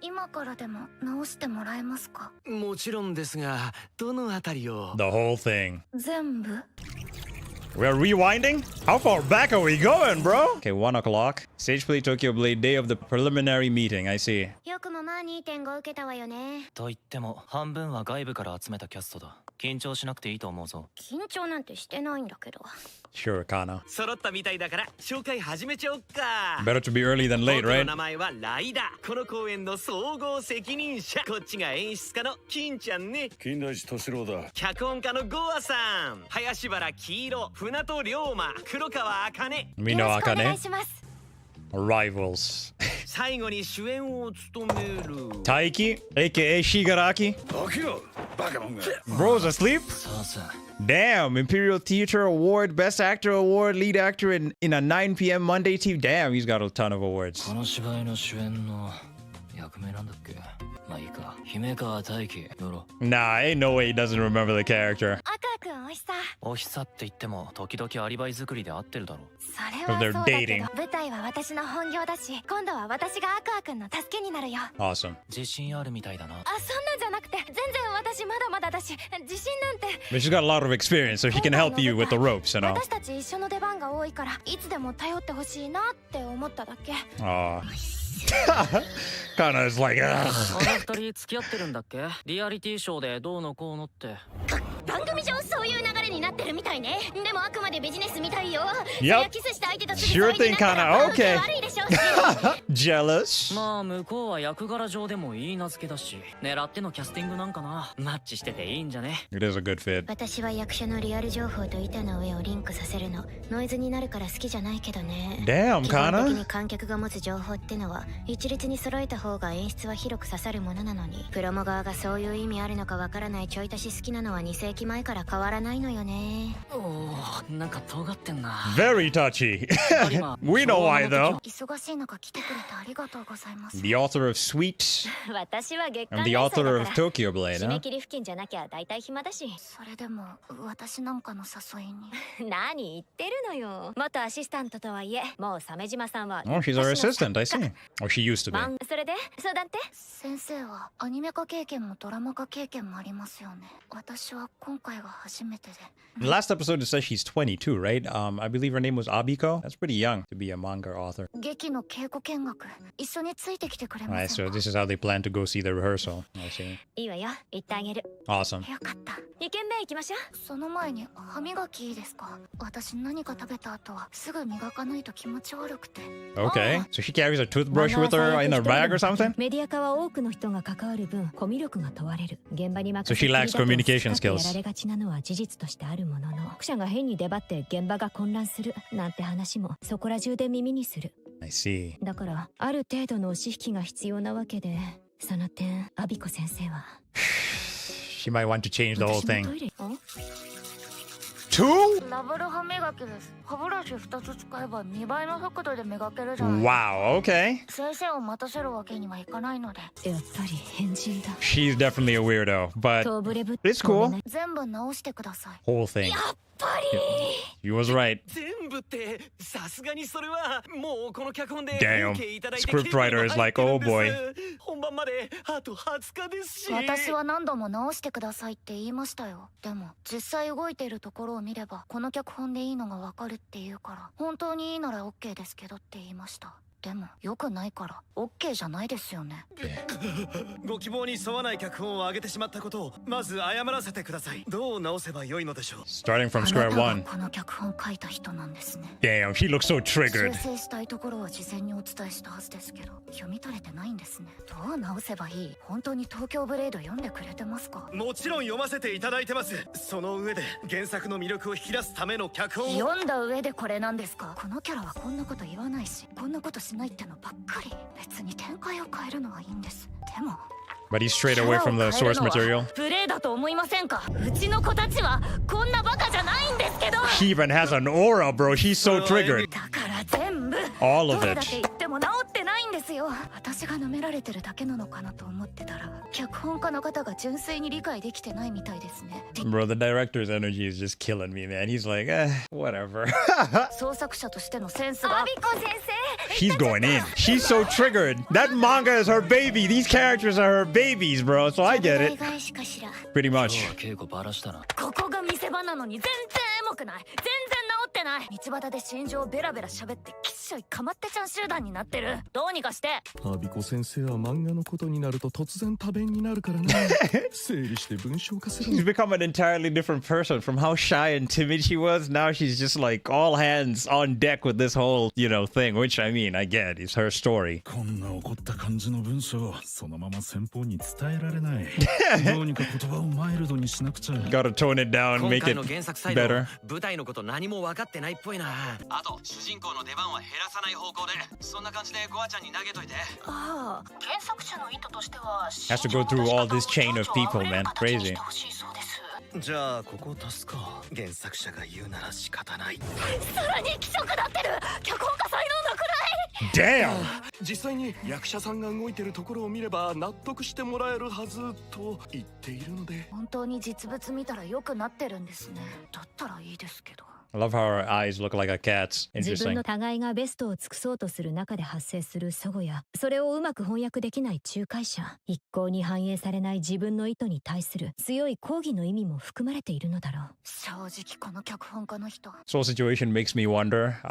今からでも直してもらえますか？もちろんですが、どのあたりを？ The whole thing. 全部？ We're rewinding? How far back are we going, bro? Okay, 1 o'clock. Stage play Tokyo Blade, day of the preliminary meeting. I see. よくもまあ 2.5 受けたわよね。と言っても半分は外部から集めたキャストだ。緊張しなくていいと思うぞ。緊張なんてしてないんだけど。 Sure, Kana. 揃ったみたいだから紹介始めちゃおっか。 Better to be early than late, 僕の right? 名前はライダー。この公演の総合責任者。こっちが演出家の金ちゃんね。金田一敏郎だ。脚本家のゴアさん。林原黄色、船戸龍馬、黒川茜。We know よろしくお願い Akane. します。 Rivals. 最後に主演を務める Taiki, aka Shigaraki. 起きろ、バカもんが。 Bro's asleep? さあさ Damn, Imperial Theater Award, Best Actor Award, Lead Actor in a 9 p.m. Monday TV. Damn, he's got a ton of awards. この芝居の主演の役名なんだっけ。まあいいか。姫川大輝やろ。 Nah, ain't no way he doesn't remember the character. 赤くんおひさ。おひさって言っても時々アリバイ作りで合ってるだろ。それはそうだ They're け dating. ど、舞台は私の本業だし、今度は私がアクアくんの助けになるよ。 Awesome. 自信あるみたいだな。あ、そんなんじゃなくて、全然私まだまだだし、自信なんて。 But she's got a lot of experience, so he can help you with the ropes, you know? 私たち一緒の出番が多いから、いつでも頼ってほしいなって思っただけ。 Aw. Kinda is like, ugh. あの二人付き合ってるんだっけ。リアリティショーでどうのこうのって。番組上そういう流れになってるみたいね。でもあくまでビジネスみたいよ。 Yep. そりゃキスした相手とする Sure thing, 相手だったら Kana. Okay. 悪いでしょうし。 Jealous? まあ向こうは役柄上でもいい名付けだし、狙ってのキャスティングなんかな。マッチしてていいんじゃね。 It is a good fit. 私は役者のリアル情報と板の上をリンクさせるのノイズになるから好きじゃないけどね。 Damn, 基本的 Kana. に観客が持つ情報ってのは一律に揃えた方が演出は広く刺さるものなのに、プロモ側がそういう意味あるのかわからないちょい足し好きなのは2世紀前から変わらないのよね。おお、なんか尖ってんな。 Very touchy. We know why, though. 忙しい中来てくれてありがとうございます。 The author of Sweet 私は月間 and the 連載 author だ of から Tokyo Blade, 締め huh? 切り付近じゃなきゃ大体暇だし。それでも私なんかの誘いに何言ってるのよ。元アシスタントとはいえもう鮫島さんは Oh, she's our assistant, I see. Or she used to be. それで相談って。先生はアニメ化経験もドラマ化経験もありますよね。私は今回が初めてで。 The last episode it says she's 22, right? I believe her name was Abiko. That's pretty young to be a manga author. 劇の稽古見学一緒についてきてくれま Alright, せん so か？ this is how they plan to go see the rehearsal. I see. いいわよ、言ってあげる。 Awesome. よかった。2軒目行きましょう。その前に歯磨きいいですか？私何か食べた後はすぐ磨かないと気持ち悪くて。 Okay. So she carries a toothbrush with her in her bag or something? メディア化は多くの人が関わる分コミュ力が問われる。現場に任 So せ she っきりだ lacks と communication 使ってや skills. られがちなのは事実としてあるものの、記者が変に出張って現場が混乱するなんて話もそこら中で耳にする。 I see. だからある程度の押し引きが必要なわけで、その点アビコ先生は She might want to change the whole 私の thing. トイレ Two? ダブル歯磨きです。歯ブラシ2つ使えば2倍の速度で磨けるじゃない。 Wow, okay. 先生を待たせるわけにはいかないので。やっぱり変人だ。 She's definitely a weirdo, but トーブレブ it's cool. 全部直してください。 Whole thing. やっぱり He was right. 全部ってさすがにそれはもうこの脚本で Damn. OK いただいて Script writer is like, oh boy. 本番まであと20日ですし。私は何度も直してくださいって言いましたよ。でも実際動いているところを見ればこの脚本でいいのがわかるって言うから、本当にいいなら OK ですけどって言いました。でも良くないから OK じゃないですよね。ご希望に沿わない脚本を上げてしまったことをまず謝らせてください。どう直せばよいのでしょう。 Starting from あ square なたが one. この脚本書いた人なんですね。 Damn, she looks so 修 triggered. 正したいところは事前にお伝えしたはずですけど読み取れてないんですね。どう直せばいい？本当に東京ブレード読んでくれてますか？もちろん読ませていただいてます。その上で原作の魅力を引き出すための脚本を。読んだ上でこれなんですか？このキャラはこんなこと言わないしこんなことしないってのばっかり。別に展開を変えるのはいいんです。でも But he's strayed away from the source material. プレイだと思いませんか？うちの子たちはこんなバカじゃないんですけど。 She even has an aura, bro. She's so triggered. だから全部 All of どれ it. だけ言っても治ってないんんですよ。私が舐められてるだけなのかなと思ってたら、脚本家の方が純粋に理解できてないみたいですね。Bro, the director's energy is just killing me, man. He's like, whatever. 創作者としてのセンスが。アビコ先生 She's going in. She's so triggered. That manga is her baby. These characters are her babies, bro. So I get it. Pretty much. 稽古バラしたな。ここが見せ場なのに全然エモくない。全然治ってない。道端で心情をベラベラ喋ってきっしょいかまってちゃん集団になってる。どうにかして。アビコ先生は漫画のことになると突然多弁になるからな。整理して文章化する。She's become an entirely different person from how shy and timid she was. Now she's just like all hands on deck with this whole, thing, which I mean, I get. It's her story. こんな怒った感じの文章、そのまま先方に伝えられない。どうにか言葉をマイルドにしなくちゃ。Gotta tone it down, 今 make 回 it の原作サイド better. 舞台のこと何も分かってないっぽいな。あと主人公の出番は減らさない方向で、そんな感じでゴアちゃんに投げといて。ああ、原作者の意図としては Has to go through all this chain of people, man. Crazy. じゃあここ足すか。原作者が言うなら仕方ない。さらに気色だってる。脚本家才能なくらい。 Damn! 実際に役者さんが動いてるところを見れば納得してもらえるはずと言っているので。本当に実物見たら良くなってるんですね。だったらいいですけど。I love how her eyes look like a cat's. 自分 Interesting. の互いがベストを尽くそうとする中で発生する齟齬や、それをうまく翻訳できない仲介者、一向に反映されない自分の意図に対する強い抗議の意味も含まれているのだろう。正直この脚本家の人。 This whole situation makes me wonder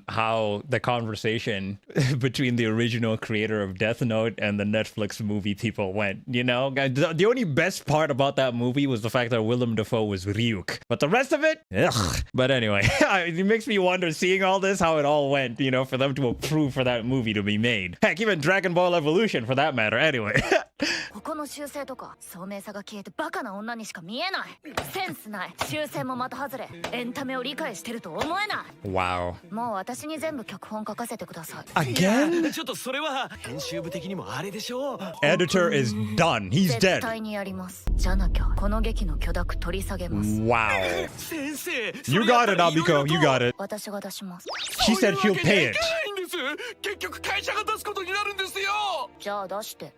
how the conversation between the original creator of Death Note and the Netflix movie people went. The only best part about that movie was the fact that Willem Dafoe was Ryuk. But the rest of it, ugh. But anyway, it makes me wonder, seeing all this, how it all went, for them to approve for that movie to be made. Heck, even Dragon Ball Evolution for that matter. Anyway. ここの修正とか聡明さが消えてバカな女にしか見えない。センスない。修正も的外れ。エンタメを理解してると思えない。 Wow. もう私に全部脚本書かせてください。 Again? ちょっとそれは編集部的にもあれでしょう。 Editor is done. He's 絶 dead. 対にやります。じゃなきゃこの劇の許諾取り下げます。 Wow. 先生、 You got it, Abiko. You got it. 私が出します。 She said she'll pay it. 結局会社が出すことになるんですよ。じゃあ出して。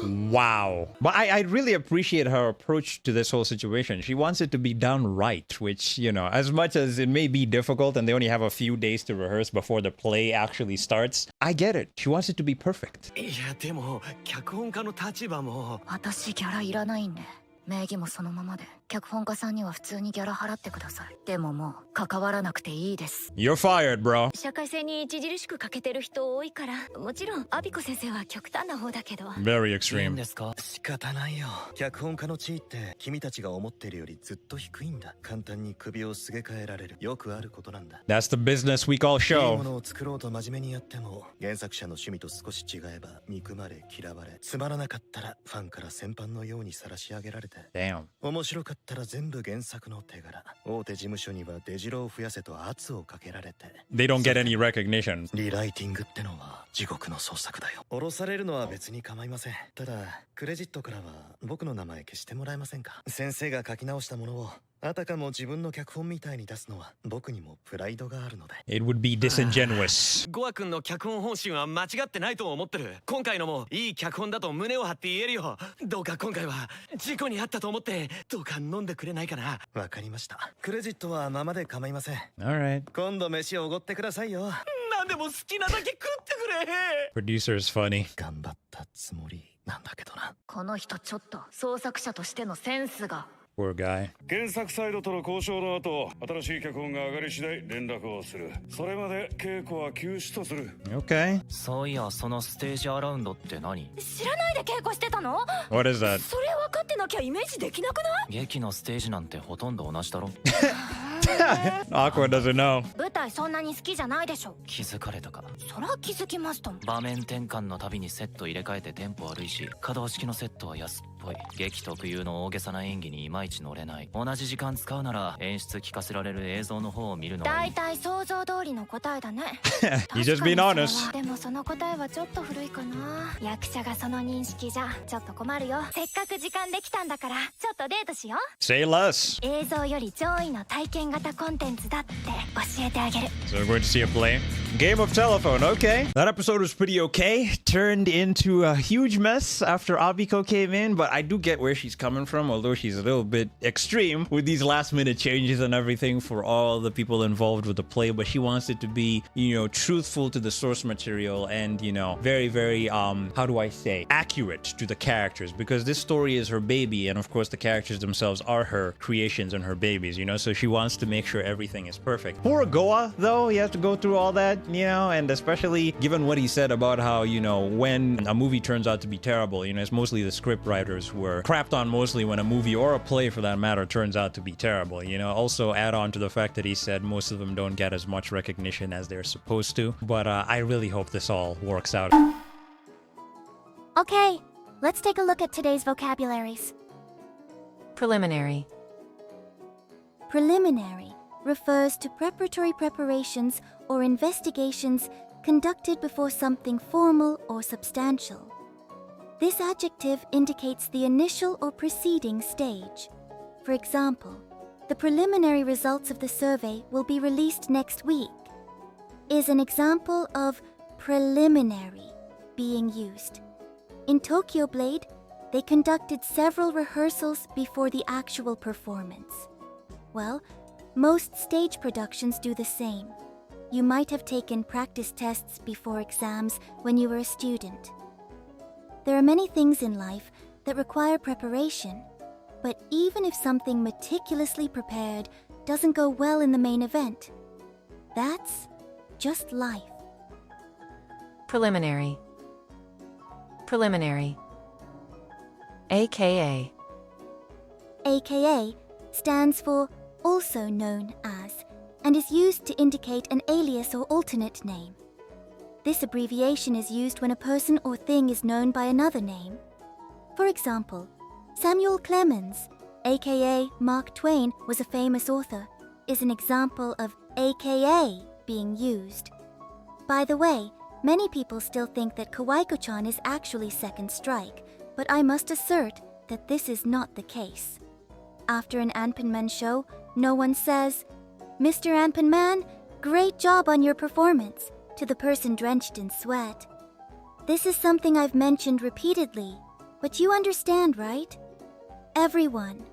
Wow. But I really appreciate her approach to this whole situation. She wants it to be done right, which, as much as it may be difficult and they only have a few days to rehearse before the play actually starts, I get it. She wants it to be perfect. いやでも脚本家の立場も。私ギャラいらないんで。名義もそのままで。脚本家さんには普通にギャラ払ってください。でももう関わらなくていいです。 You're fired, bro. 社会性に著しく欠けてる人多いから、もちろんアビコ先生は極端な方だけど。 Very いいん extreme. ですか？仕方ないよ。脚本家の地位って君たちが思ってるよりずっと低いんだ。簡単に首をすげ替えられる。よくあることなんだ。 That's the business we call いいも show. のを作ろうと真面目にやっても原作者の趣味と少し違えば憎まれ嫌われ、つまらなかったらファンから戦犯のように晒し上げられて、 Damn. 面白かったら全部原作の手柄。大手事務所には出城を増やせと圧をかけられて、 They don't get any recognition. リライティングってのは地獄の創作だよ。降ろされるのは別に構いません。ただクレジットからは僕の名前消してもらえませんか。先生が書き直したものをあたかも自分の脚本みたいに出すのは僕にもプライドがあるので。 It would be disingenuous. ゴア君の脚本方針は間違ってないと思ってる。今回のもいい脚本だと胸を張って言えるよ。どうか今回は事故に遭ったと思ってどうか飲んでくれないかな。わかりました。クレジットはままで構いません。 All right. 今度飯をおごってくださいよ。なんでも好きなだけ食ってくれ。 Producer's funny. 頑張ったつもりなんだけどな。この人ちょっと創作者としてのセンスが。 Poor guy. 原作サイドとの交渉の後、新しい脚本が上がり次第連絡をする。それまで稽古は休止とする。 Okay. そういや、そのステージアラウンドって何？知らないで稽古してたの？ What is that? それ分かってなきゃイメージできなくない？劇のステージなんてほとんど同じだろ。Awkward doesn't know. 舞台そんなに好きじゃないでしょ。気づかれたか。そら気づきましたもん。場面転換のたびにセット入れ替えてテンポ悪いし、可動式のセットは安っぽい。劇特有の大げさな演技にいまいち乗れない。同じ時間使うなら演出聞かせられる映像の方を見るのがいい。大体想像通りの答えだね。 He's just being honest. でもその答えはちょっと古いかな。役者がその認識じゃちょっと困るよ。せっかく時間できたんだからちょっとデートしよう。 Say less. 映像より上位の体験型コンテンツだって教えてあげる。 So we're going to see a play. Game of telephone, okay. That episode was pretty okay. Turned into a huge mess after Abiko came in, but I do get where she's coming from, although she's a little bit extreme with these last minute changes and everything for all the people involved with the play, but she wants it to be, truthful to the source material and, very, very, how do I say, accurate to the characters, because this story is her baby, and of course the characters themselves are her creations and her babies, so she wants to make sure everything is perfect. Poor Goa, though, he has to go through all that, and especially given what he said about how, when a movie turns out to be terrible, it's mostly the script writers who are crapped on mostly when a movie or a play for that matter turns out to be terrible, Also add on to the fact that he said most of them don't get as much recognition as they're supposed to, but I really hope this all works out. Okay, let's take a look at today's vocabularies. Preliminary. Preliminary refers to preparatory preparations or investigations conducted before something formal or substantial. This adjective indicates the initial or preceding stage. For example, the preliminary results of the survey will be released next week is an example of preliminary being used. In Tokyo Blade, they conducted several rehearsals before the actual performance. Well, most stage productions do the same. You might have taken practice tests before exams when you were a student. There are many things in life that require preparation, but even if something meticulously prepared doesn't go well in the main event, that's just life. Preliminary. Preliminary. AKA. AKA stands for also known as, and is used to indicate an alias or alternate name. This abbreviation is used when a person or thing is known by another name. For example, Samuel Clemens, aka Mark Twain, was a famous author, is an example of AKA being used. By the way, many people still think that Kawaii-ko-chan is actually Second Strike, but I must assert that this is not the case. After an Anpanman show, no one says, "Mr. Anpanman, great job on your performance," to the person drenched in sweat. This is something I've mentioned repeatedly, but you understand, right? Everyone,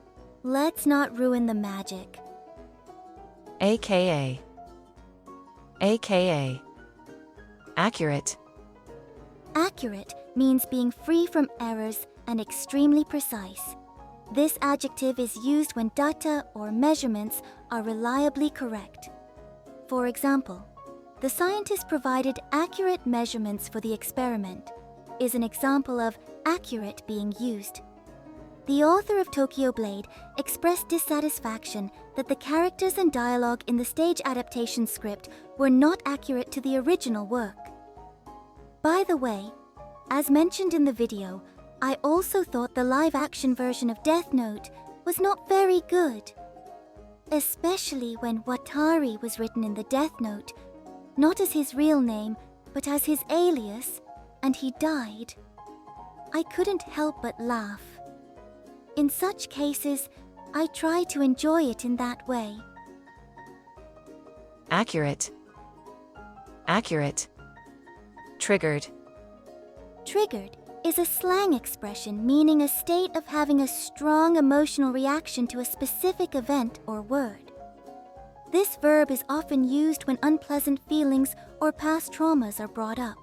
let's not ruin the magic. AKA. AKA. Accurate. Accurate means being free from errors and extremely precise. This adjective is used when data or measurements are reliably correct. For example, the scientist provided accurate measurements for the experiment is an example of accurate being used. The author of Tokyo Blade expressed dissatisfaction that the characters and dialogue in the stage adaptation script were not accurate to the original work. By the way, as mentioned in the video, I also thought the live-action version of Death Note was not very good. Especially when Watari was written in the Death Note, not as his real name, but as his alias, and he died. I couldn't help but laugh. In such cases, I try to enjoy it in that way. Accurate. Accurate. Triggered. Triggered is a slang expression meaning a state of having a strong emotional reaction to a specific event or word. This verb is often used when unpleasant feelings or past traumas are brought up.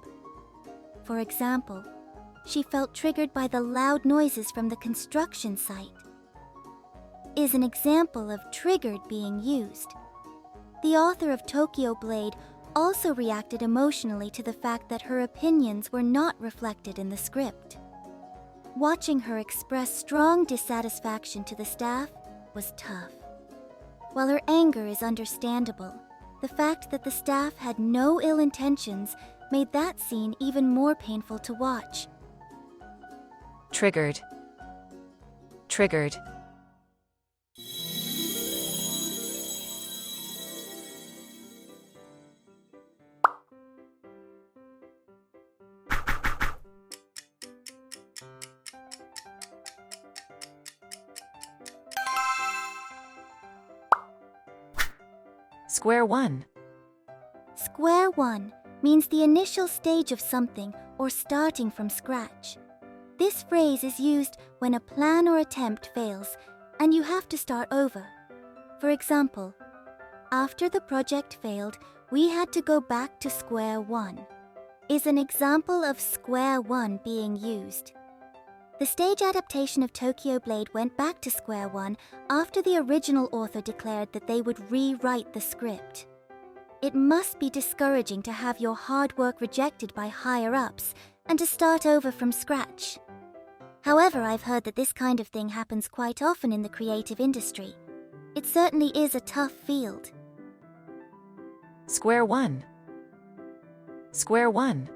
For example, she felt triggered by the loud noises from the construction site. Is an example of triggered being used. The author of Tokyo Blade also reacted emotionally to the fact that her opinions were not reflected in the script. Watching her express strong dissatisfaction to the staff was tough. While her anger is understandable, the fact that the staff had no ill intentions made that scene even more painful to watch. Triggered. Triggered. Square one. Square one means the initial stage of something or starting from scratch. This phrase is used when a plan or attempt fails and you have to start over. For example, after the project failed, we had to go back to square one, is an example of square one being used. The stage adaptation of Tokyo Blade went back to square one after the original author declared that they would rewrite the script. It must be discouraging to have your hard work rejected by higher-ups and to start over from scratch. However, I've heard that this kind of thing happens quite often in the creative industry. It certainly is a tough field. Square one. Square one.